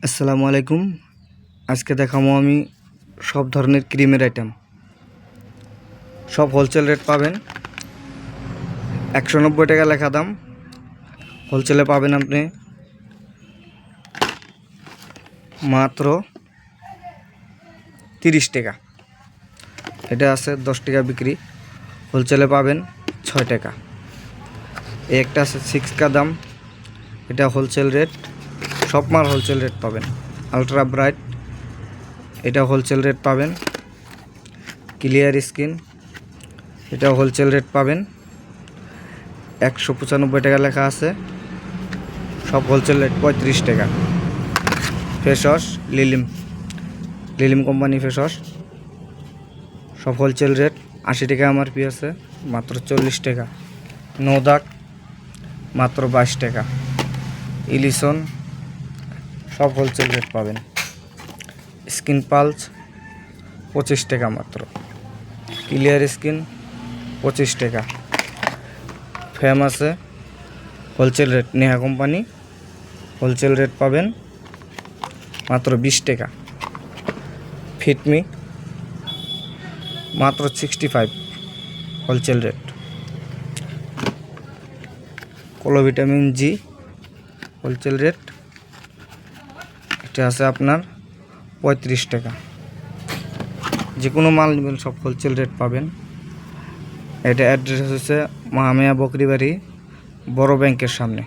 আসসালামু আলাইকুম। আজকে দেখাবো আমি সব ধরনের ক্রিমের আইটেম। সব হোলসেল রেট পাবেন। 190 টাকা লেখা দাম। হোলসেলে পাবেন আপনি মাত্র 30 টাকা। এটা আছে 10 টাকা বিক্রি, হোলসেলে পাবেন 6 টাকা। এই একটা আছে 6 দাম, এটা হোলসেল রেট। সব মাল হোলসেল রেট পাবেন। আলট্রা ব্রাইট, এটা হোলসেল রেট পাবেন। ক্লিয়ার স্কিন, এটা হোলসেল রেট পাবেন 195 টাকা লেখা আছে। সব হোলসেল রেট 35 টাকা। ফেস ওয়াশ লিলিম কোম্পানি ফেস ওয়াশ, সব হোলসেল রেট 80 টাকা এমআরপি আছে, মাত্র 40 টাকা। নো দাগ মাত্র 22 টাকা। ইলিশন সব হোলসেল রেট পাবেন। স্কিন পালস 25 টাকা মাত্র। ক্লিয়ার স্কিন 25 টাকা। ফেম আছে wholesale rate, Neha company, wholesale rate পাবেন মাত্র 20 টাকা। ফিটমি মাত্র 65 হোলসেল রেট। কোলো ভিটামিন জি হোলসেল রেট, এটা আছে আপনার 35 টাকা। যে কোনো মাল নেবেন সব হোলসেল রেট পাবেন। এটা অ্যাড্রেস হচ্ছে মাহামিয়া বকরিবাড়ি বড় ব্যাংকের সামনে।